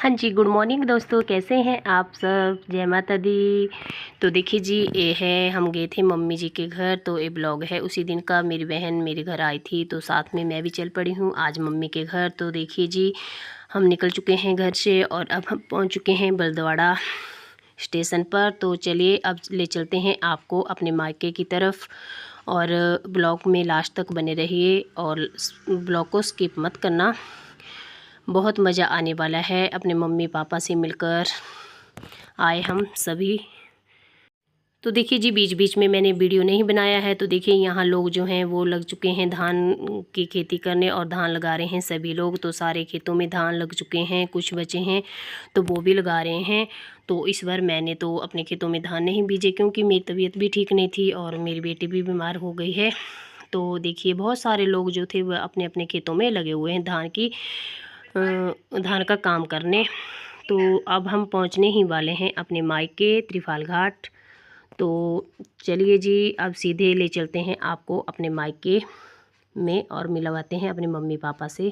हाँ जी, good morning दोस्तों, कैसे हैं आप सब? जय माता दी। तो देखिए जी, ये है हम गए थे मम्मी जी के घर, तो ये ब्लॉग है उसी दिन का। मेरी बहन मेरे घर आई थी तो साथ में मैं भी चल पड़ी हूँ आज मम्मी के घर। तो देखिए जी, हम निकल चुके हैं घर से और अब हम पहुँच चुके हैं बलदवाड़ा स्टेशन पर। तो चलिए अब ले चलते हैं आपको अपने मायके की तरफ, और ब्लॉग में लास्ट तक बने रहिए और ब्लॉग को स्किप मत करना। बहुत मज़ा आने वाला है। अपने मम्मी पापा से मिलकर आए हम सभी। तो देखिए जी, बीच बीच में मैंने वीडियो नहीं बनाया है। तो देखिए यहाँ लोग जो हैं वो लग चुके हैं धान की खेती करने, और धान लगा रहे हैं सभी लोग। तो सारे खेतों में धान लग चुके हैं, कुछ बचे हैं तो वो भी लगा रहे हैं। तो इस बार मैंने तो अपने खेतों में धान नहीं बीजे, क्योंकि मेरी तबीयत भी ठीक नहीं थी और मेरी बेटी भी बीमार हो गई है। तो देखिए बहुत सारे लोग जो थे वह अपने अपने खेतों में लगे हुए हैं धान का काम करने। तो अब हम पहुंचने ही वाले हैं अपने मायके त्रिफाल घाट। तो चलिए जी, अब सीधे ले चलते हैं आपको अपने मायके में और मिलवाते हैं अपने मम्मी पापा से।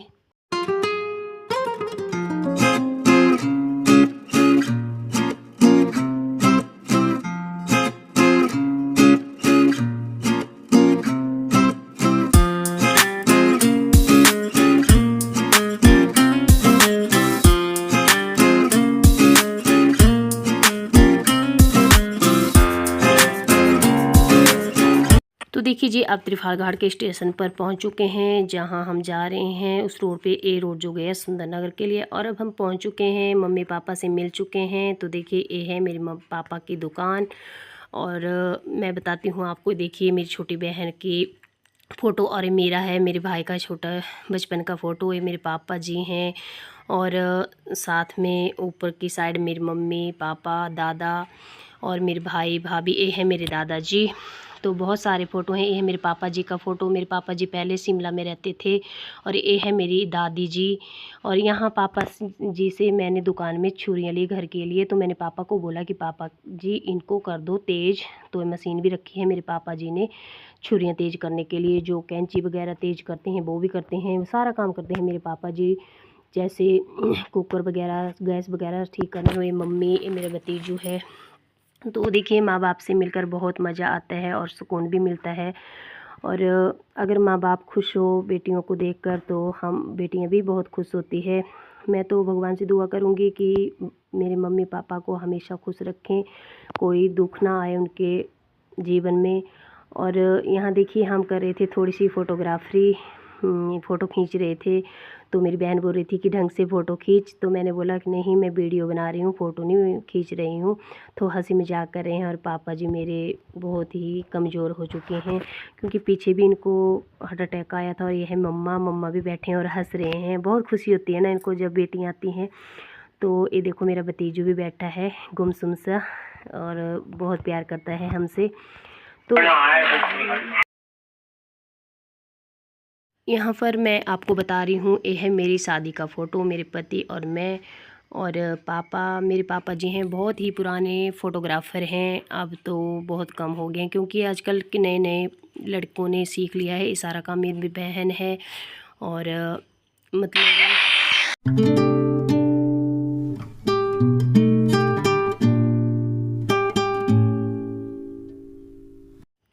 तो देखिए जी, अब त्रिफाल घाट के स्टेशन पर पहुंच चुके हैं जहां हम जा रहे हैं। उस रोड पे ए रोड जो गया सुंदर नगर के लिए, और अब हम पहुंच चुके हैं, मम्मी पापा से मिल चुके हैं। तो देखिए ये है मेरे मम्मी पापा की दुकान, और मैं बताती हूँ आपको। देखिए मेरी छोटी बहन की फ़ोटो, और ये मेरा है मेरे भाई का छोटा बचपन का फ़ोटो। ये मेरे पापा जी हैं, और साथ में ऊपर की साइड मेरी मम्मी पापा दादा और मेरे भाई भाभी। ये है मेरे दादाजी। तो बहुत सारे फ़ोटो हैं। ये है मेरे पापा जी का फ़ोटो। मेरे पापा जी पहले शिमला में रहते थे। और ये है मेरी दादी जी। और यहाँ पापा जी से मैंने दुकान में छुरियाँ ली घर के लिए। तो मैंने पापा को बोला कि पापा जी इनको कर दो तेज़। तो मशीन भी रखी है मेरे पापा जी ने छुरियाँ तेज़ करने के लिए। जो कैंची वगैरह तेज़ करते हैं वो भी करते हैं, सारा काम करते हैं मेरे पापा जी। जैसे कुकर वगैरह गैस वगैरह ठीक करने हुए। मम्मी ये मेरा भतीजू है। तो देखिए माँ बाप से मिलकर बहुत मज़ा आता है और सुकून भी मिलता है। और अगर माँ बाप खुश हो बेटियों को देखकर तो हम बेटियाँ भी बहुत खुश होती है। मैं तो भगवान से दुआ करूँगी कि मेरे मम्मी पापा को हमेशा खुश रखें, कोई दुख ना आए उनके जीवन में। और यहाँ देखिए हम कर रहे थे थोड़ी सी फ़ोटोग्राफरी, फ़ोटो खींच रहे थे। तो मेरी बहन बोल रही थी कि ढंग से फ़ोटो खींच। तो मैंने बोला कि नहीं, मैं वीडियो बना रही हूँ, फ़ोटो नहीं खींच रही हूँ। तो हंसी मजाक कर रहे हैं। और पापा जी मेरे बहुत ही कमज़ोर हो चुके हैं, क्योंकि पीछे भी इनको हार्ट अटैक आया था। और ये है मम्मा, मम्मा भी बैठे हैं और हंस रहे हैं। बहुत खुशी होती है ना इनको जब बेटियाँ आती हैं। तो ये देखो मेरा भतीजू भी बैठा है गुमसुम सा, और बहुत प्यार करता है हमसे। तो यहाँ पर मैं आपको बता रही हूँ, ये है मेरी शादी का फ़ोटो, मेरे पति और मैं। और पापा, मेरे पापा जी हैं बहुत ही पुराने फ़ोटोग्राफ़र हैं। अब तो बहुत कम हो गए हैं, क्योंकि आजकल के नए नए लड़कों ने सीख लिया है ये सारा काम। मेरी बहन है, और मतलब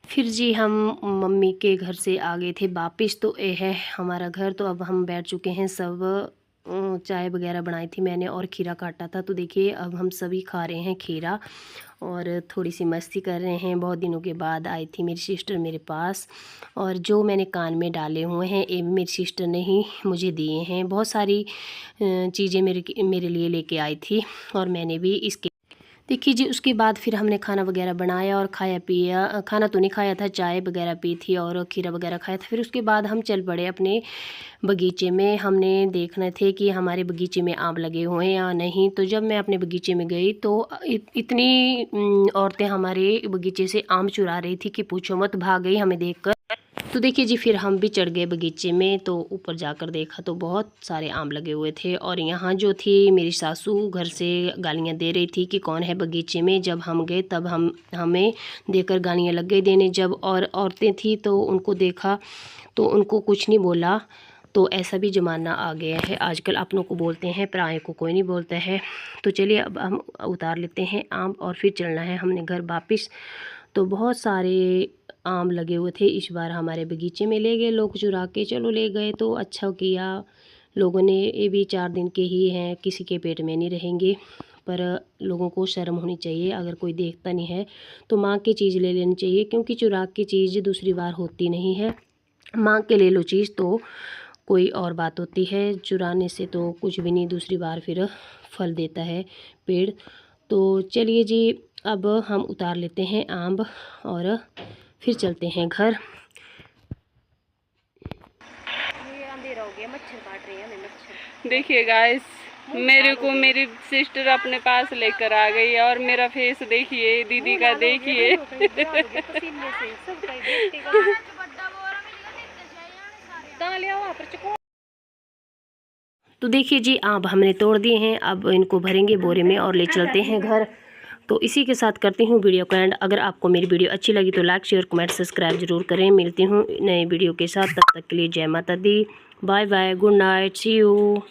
फिर जी हम मम्मी के घर से आ गए थे वापस। तो ये है हमारा घर। तो अब हम बैठ चुके हैं सब। चाय वगैरह बनाई थी मैंने और खीरा काटा था। तो देखिए अब हम सभी खा रहे हैं खीरा और थोड़ी सी मस्ती कर रहे हैं। बहुत दिनों के बाद आई थी मेरी सिस्टर मेरे पास, और जो मैंने कान में डाले हुए हैं ये मेरी सिस्टर ने ही मुझे दिए हैं। बहुत सारी चीज़ें मेरे लिए लेके आई थी, और मैंने भी इसके देखिए जी। उसके बाद फिर हमने खाना वगैरह बनाया और खाया पिया। खाना तो नहीं खाया था, चाय वगैरह पी थी और खीरा वगैरह खाया था। फिर उसके बाद हम चल पड़े अपने बगीचे में। हमने देखना थे कि हमारे बगीचे में आम लगे हुए हैं या नहीं। तो जब मैं अपने बगीचे में गई तो इतनी औरतें हमारे बगीचे से आम चुरा रही थी कि पूछो मत, भाग गई हमें देखकर। तो देखिए जी, फिर हम भी चढ़ गए बगीचे में। तो ऊपर जाकर देखा तो बहुत सारे आम लगे हुए थे। और यहाँ जो थी मेरी सासू घर से गालियाँ दे रही थी कि कौन है बगीचे में। जब हम गए तब हमें देखकर गालियाँ लग गई देने। जब और औरतें थी तो उनको देखा तो उनको कुछ नहीं बोला, तो ऐसा भी ज़माना आ गया है आजकल, अपनों को बोलते हैं पराये को कोई नहीं बोलता है। तो चलिए अब हम उतार लेते हैं आम और फिर चलना है हमने घर वापस। तो बहुत सारे आम लगे हुए थे, इस बार हमारे बगीचे में ले गए लोग चुरा के। चलो ले गए तो अच्छा किया लोगों ने, ये भी 4 दिन के ही हैं, किसी के पेट में नहीं रहेंगे। पर लोगों को शर्म होनी चाहिए, अगर कोई देखता नहीं है तो मांग के चीज़ ले लेनी चाहिए, क्योंकि चुरा के चीज़ दूसरी बार होती नहीं है। मांग के ले लो चीज़ तो कोई और बात होती है, चुराने से तो कुछ भी नहीं, दूसरी बार फिर फल देता है पेड़। तो चलिए जी अब हम उतार लेते हैं आम और फिर चलते हैं घर। ये अंधेरा हो गया, मच्छर काट रहे हैं हमें, मच्छर। देखिए गाइस, मेरे को मेरी सिस्टर अपने पास लेकर आ गई और मेरा फेस देखिए, दीदी का देखिए। तो देखिए जी आम हमने तोड़ दिए हैं, अब इनको भरेंगे बोरे में और ले चलते हैं घर। तो इसी के साथ करती हूँ वीडियो को एंड। अगर आपको मेरी वीडियो अच्छी लगी तो लाइक शेयर कमेंट सब्सक्राइब जरूर करें। मिलती हूँ नए वीडियो के साथ, तब तक के लिए जय माता दी, bye bye, good night, see you.